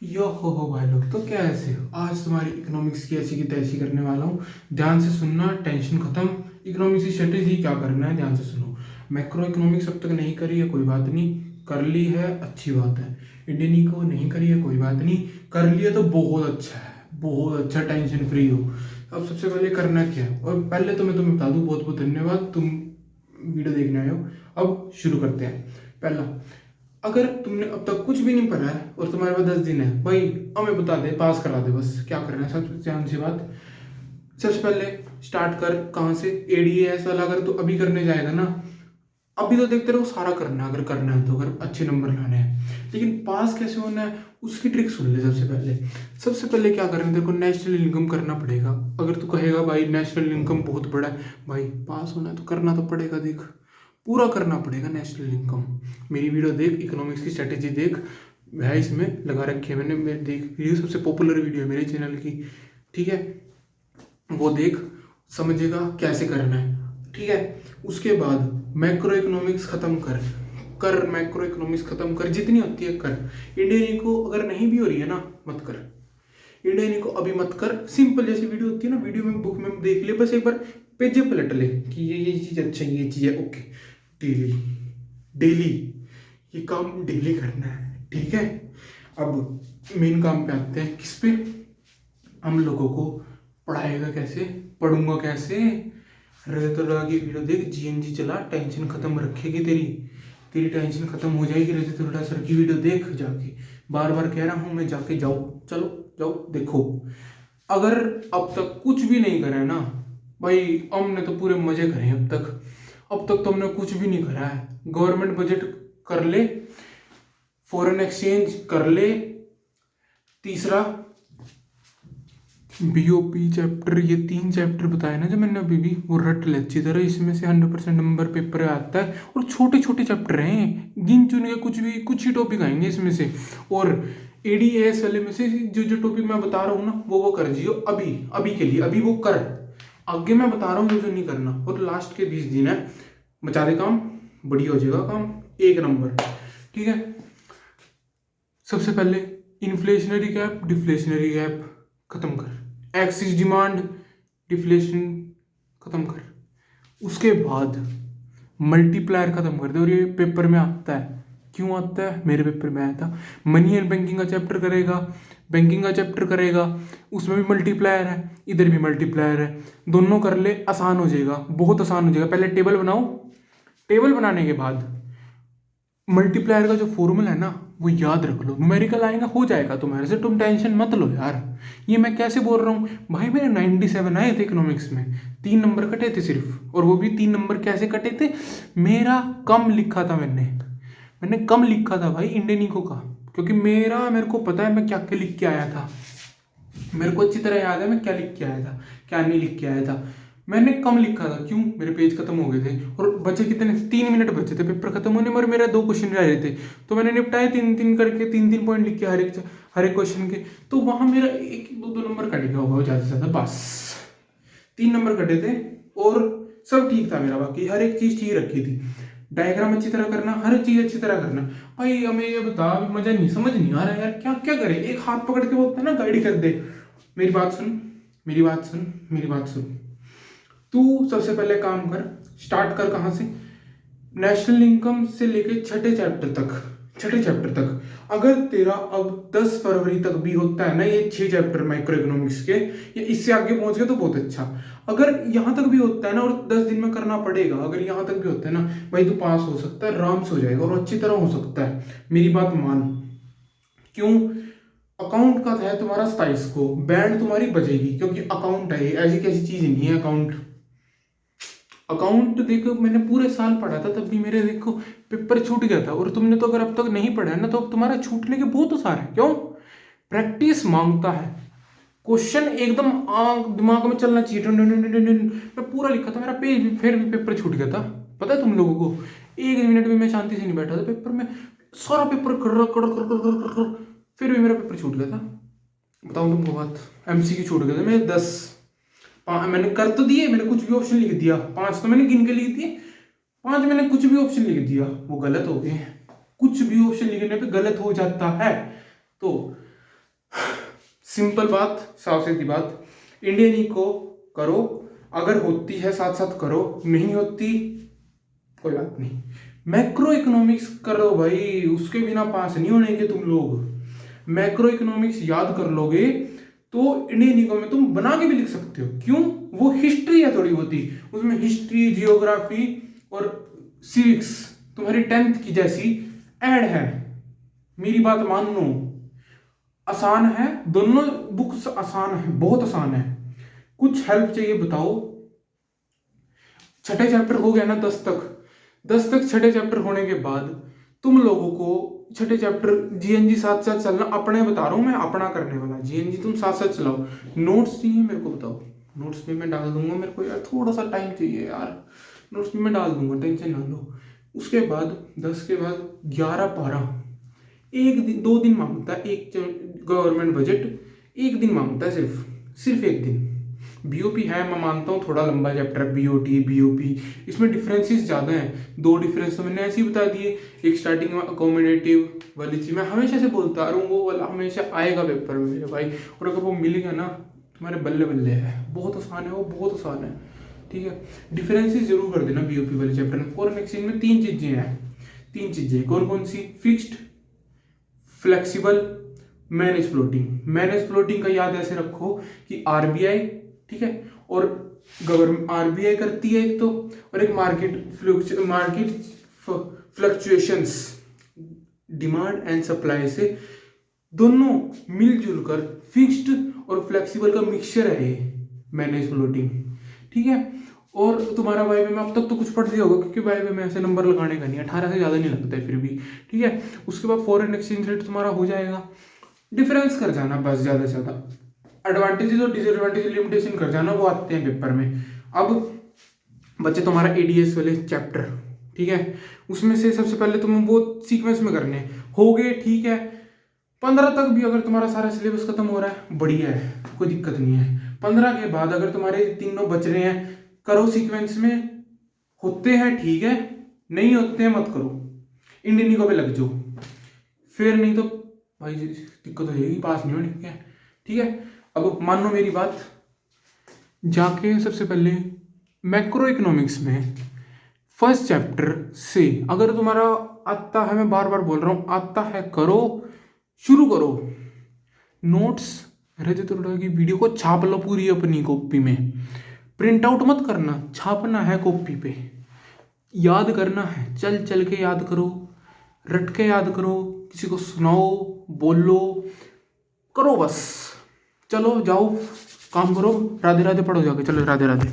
यो हो भाई लोग, तो कैसे हो? आज तुम्हारी इकोनॉमिक्स की ऐसी की तैसी करने वाला हूँ। ध्यान से सुनना, टेंशन खत्म। इकोनॉमिक्स की स्ट्रेटेजी क्या करना है, ध्यान से सुनो। मैक्रो इकोनॉमिक्स अब तक नहीं करी है, कोई बात नहीं। कर ली है, अच्छी बात है। इंडियन इको नहीं करी है, कोई बात नहीं। कर लिया तो बहुत अच्छा है, बहुत अच्छा, टेंशन फ्री हो। अब सबसे पहले करना क्या है, और पहले तो मैं तुम्हें बता दूँ, बहुत बहुत धन्यवाद, तुम वीडियो देखने आए हो। अब शुरू करते हैं। पहला, अगर तुमने अब तक कुछ भी नहीं पढ़ा है और तुम्हारे पास 10 दिन है भाई, हमें बता दे, पास करा दे, बस क्या करना है। सबसे ध्यान से बात, सबसे पहले स्टार्ट कर कहाँ से। एडीएस वाला अगर तू अभी करने जाएगा ना, अभी तो देखते रहो, सारा करना है अगर करना है तो, अगर अच्छे नंबर लाने हैं। लेकिन पास कैसे होना है उसकी ट्रिक सुन ले। सबसे पहले क्या करना है, तेरे को नेशनल इनकम करना पड़ेगा। अगर तू कहेगा भाई नेशनल इनकम बहुत बड़ा है, भाई पास होना है तो करना तो पड़ेगा। देख, पूरा करना पड़ेगा नेशनल इनकम। मेरी वीडियो देख, इकोनॉमिक्स की स्ट्रेटेजी देख, है इसमें लगा रखी है मैंने, मैं देख, वीडियो सबसे पॉपुलर वीडियो है मेरे चैनल की, ठीक है। वो देख, समझेगा कैसे करना है, ठीक है। उसके बाद मैक्रो इकोनॉमिक्स खत्म कर। मैक्रो इकोनॉमिक्स खत्म कर, जितनी होती है कर। इंडियन को अगर नहीं भी हो रही है ना, मत कर। इंडियन को अभी मत कर। सिंपल जैसी वीडियो होती है ना, वीडियो में बुक में देख ले, बस एक बार पेज पलट ले कि ये चीज़ अच्छा है, ये चीज़ है, ओके। डेली, डेली ये काम डेली करना है, ठीक है। अब मेन काम पे आते हैं, किस पे। हम लोगों को पढ़ाएगा कैसे, पढ़ूंगा कैसे। रजतोड़ा की वीडियो देख, जीएनजी चला, टेंशन खत्म रखेगी तेरी। तेरी टेंशन खत्म हो जाएगी। रजतोड़ा सर की वीडियो देख जाके, बार बार कह रहा हूँ मैं, जाके जाओ, चलो जाओ देखो। अगर अब तक कुछ भी नहीं करा है ना भाई, हमने तो पूरे मजे करे हैं अब तक। अब तक तो हमने कुछ भी नहीं करा है। गवर्नमेंट बजट कर ले, फॉरेन एक्सचेंज कर ले, तीसरा बीओपी चैप्टर, ये 3 चैप्टर बताए ना जो मैंने अभी भी, वो रट ले अच्छी तरह। इसमें से 100% नंबर पेपर आता है, और छोटे छोटे चैप्टर हैं, गिन चुन के कुछ भी, कुछ ही टॉपिक आएंगे इसमें से। और एडीएस वाले में से जो जो टॉपिक मैं बता रहा हूँ ना, वो कर जियो अभी, अभी के लिए, अभी वो कर। आगे मैं बता रहा हूँ जो नहीं करना। और लास्ट के 20 दिन है, बचा दे काम, बढ़िया हो जाएगा काम, एक नंबर, ठीक है। सबसे पहले इन्फ्लेशनरी गैप, डिफ्लेशनरी गैप खत्म कर। एक्सिस डिमांड, डिफ्लेशन खत्म कर। उसके बाद मल्टीप्लायर खत्म कर दे। और ये पेपर में आता है, क्यों आता है, मेरे पेपर में आया था। मनी एंड बैंकिंग का चैप्टर करेगा, बैंकिंग का चैप्टर करेगा, उसमें भी मल्टीप्लायर है, इधर भी मल्टीप्लायर है। दोनों कर ले, आसान हो जाएगा, बहुत आसान हो जाएगा। पहले टेबल बनाओ, टेबल बनाने के बाद मल्टीप्लायर का जो फॉर्मूला है ना, वो याद रख लो। न्यूमेरिकल आएगा, हो जाएगा तुम्हारे से, तुम टेंशन मत लो यार। ये मैं कैसे बोल रहा हूँ भाई, मेरे 97 आए थे इकोनॉमिक्स में, 3 नंबर कटे थे सिर्फ। और वो भी 3 नंबर कैसे कटे थे, मेरा कम लिखा था मैंने कम लिखा था भाई इंडियन इको का, क्योंकि मेरे को पता है मैं क्या क्या लिख के आया था। मेरे को अच्छी तरह याद है मैं क्या लिख के आया था, क्या नहीं लिख के आया था। मैंने कम लिखा था, क्यों, मेरे पेज खत्म हो गए थे, और बचे कितने, 3 मिनट बचे थे पेपर खत्म होने में, और मेरा 2 क्वेश्चन रह रहे थे। तो मैंने निपटाए 3-3 करके, 3-3 पॉइंट लिख के हर एक क्वेश्चन के। तो वहां मेरा 1-2 नंबर कट गया होगा ज़्यादा से ज़्यादा, बस 3 नंबर कटे थे। और सब ठीक था मेरा, बाकी हर एक चीज़ ठीक रखी थी। डायग्राम अच्छी तरह करना, हर चीज़ अच्छी तरह करना। भाई हमें ये बता, मजा नहीं, समझ नहीं आ रहा यार, क्या क्या करे। एक हाथ पकड़ के बोलता है ना, गाइड कर दे। मेरी बात सुन, मेरी बात सुन, मेरी बात सुन। तू सबसे पहले काम कर, स्टार्ट कर कहाँ से, नेशनल इनकम से लेके छठे चैप्टर तक। अगर तेरा अब 10 फरवरी तक भी होता है ना ये 6 चैप्टर माइक्रो इकोनॉमिक्स के, या इससे आगे पहुंच गए तो बहुत अच्छा। अगर यहाँ तक भी होता है ना, और 10 दिन में करना पड़ेगा, अगर यहाँ तक भी होता है ना भाई, तू पास हो सकता है, आराम से हो जाएगा, और अच्छी तरह हो सकता है। मेरी बात मान। क्यों, अकाउंट का है तुम्हारा 27 को, बैंड तुम्हारी बचेगी, क्योंकि अकाउंट है, ऐसी कैसी चीज नहीं है अकाउंट। अकाउंट देखो, मैंने पूरे साल पढ़ा था, तब भी मेरे देखो पेपर छूट गया था। और तुमने तो अगर अब तक नहीं पढ़ा है ना, तो अब तुम्हारा छूटने के बहुत आसार है। क्यों, प्रैक्टिस मांगता है। क्वेश्चन एकदम दिमाग में चलना चाहिए। मैं पूरा लिखा था, मेरा पेज फिर भी पेपर छूट गया था। पता है तुम लोगों को, 1 मिनट भी मैं शांति से नहीं बैठा था पेपर में, सारा पेपर कर, फिर भी मेरा पेपर छूट गया था। बताऊं तुमको बात, एमसीक्यू छूट गए थे मेरे 10। मैंने कर तो दिए, मैंने कुछ भी ऑप्शन लिख दिया, 5 तो मैंने गिन के लिख दिए, 5 मैंने कुछ भी ऑप्शन लिख दिया, वो गलत हो गए। कुछ भी ऑप्शन लिखने पे गलत हो जाता है। तो सिंपल बात, साफ सीधी बात, इंडियन इको करो, अगर होती है साथ साथ करो, नहीं होती कोई बात नहीं। मैक्रो इकोनॉमिक्स करो भाई, उसके बिना पास नहीं होने के तुम लोग। मैक्रो इकोनॉमिक्स याद कर लोगे तो इंडियन इको में तुम बना के भी लिख सकते हो। क्यों? वो हिस्ट्री है थोड़ी होती, उसमें हिस्ट्री, जियोग्राफी और सिविक्स तुम्हारी 10th की जैसी ऐड है। मेरी बात मान लो, आसान है, दोनों बुक्स आसान है, बहुत आसान है। कुछ हेल्प चाहिए बताओ। छठे चैप्टर हो गया ना 10 तक छठे चैप्टर होने के बाद तुम लोगों को छठे चैप्टर जीएनजी साथ साथ चलना। अपने बता रहा हूं मैं, अपना करने वाला जीएनजी तुम साथ साथ चलाओ। नोट्स चाहिए मेरे को बताओ, नोट्स भी मैं डाल दूंगा। मेरे को यार थोड़ा सा टाइम चाहिए यार, नोट्स भी मैं डाल दूंगा, टेंशन ना लो। उसके बाद 10 के बाद 11 12 एक दिन 2 दिन मांगता है एक गवर्नमेंट बजट, एक दिन मांगता है, सिर्फ एक दिन। बीओपी है, मैं मानता हूँ थोड़ा लंबा चैप्टर, बीओटी बीओपी, इसमें डिफरेंसेस ज़्यादा हैं। 2 डिफरेंस तो मैंने ऐसे ही बता दिए। एक स्टार्टिंग में अकोमोडेटिव वाली चीज़ मैं हमेशा से बोलता आ रहा हूँ, वो वाला हमेशा आएगा पेपर में मेरे भाई। और अगर वो मिल गया ना तुम्हारे बल्ले बल्ले है, बहुत आसान है वो, बहुत आसान है। ठीक है, डिफरेंसेस जरूर कर देना बीओपी वाले चैप्टर में। फॉरेन एक्सचेंज में 3 चीज़ें हैं, 3 चीज़ें कौन कौन सी? Fixed, flexible, manage floating. Manage floating का याद ऐसे रखो कि आरबीआई, ठीक है, और गवर्नमेंट, आरबीआई करती है एक तो, और एक market fluctuations, demand and supply से दोनों मिलजुल कर फिक्स्ड और फ्लेक्सिबल का मिक्सचर है ये मैनेज फ्लोटिंग। ठीक है, और तुम्हारा वाइवे में अब तक तो कुछ पढ़ लिया होगा, क्योंकि वाइवे में ऐसे नंबर लगाने का नहीं, 18 से ज़्यादा नहीं लगता है फिर भी। ठीक है, उसके बाद फॉरेन एक्सचेंज रेट तुम्हारा हो जाएगा, डिफरेंस कर जाना बस, ज़्यादा से ज़्यादा एडवांटेजेस और डिसएडवांटेज लिमिटेशन कर जाना, वो आते हैं पेपर में। अब बच्चे तुम्हारा एडीएस वाले चैप्टर, ठीक है, उसमें से सबसे पहले तुम्हें वो सीक्वेंस में करने हो गए। ठीक है, 15 तक भी अगर तुम्हारा सारा सिलेबस खत्म हो रहा है बढ़िया है, कोई दिक्कत नहीं है। 15 के बाद अगर तुम्हारे तीनों बच रहे हैं, करो सीक्वेंस में, होते हैं ठीक है, नहीं होते हैं मत करो, इंडियन इको पे लग जाओ, फिर नहीं तो भाई दिक्कत हो जाएगी, पास नहीं होने के। ठीक है, अब मान लो मेरी बात, जाके सबसे पहले मैक्रो इकोनॉमिक्स में फर्स्ट चैप्टर से अगर तुम्हारा आता है, मैं बार बार बोल रहा हूँ, आता है करो, शुरू करो। नोट्स रहते तो की वीडियो को छाप लो पूरी अपनी कॉपी में, प्रिंट आउट मत करना, छापना है कॉपी पे, याद करना है, चल चल के याद करो, रट के याद करो, किसी को सुनाओ, बोलो, करो बस। चलो जाओ काम करो, राधे राधे पढ़ो जाके, चलो राधे राधे।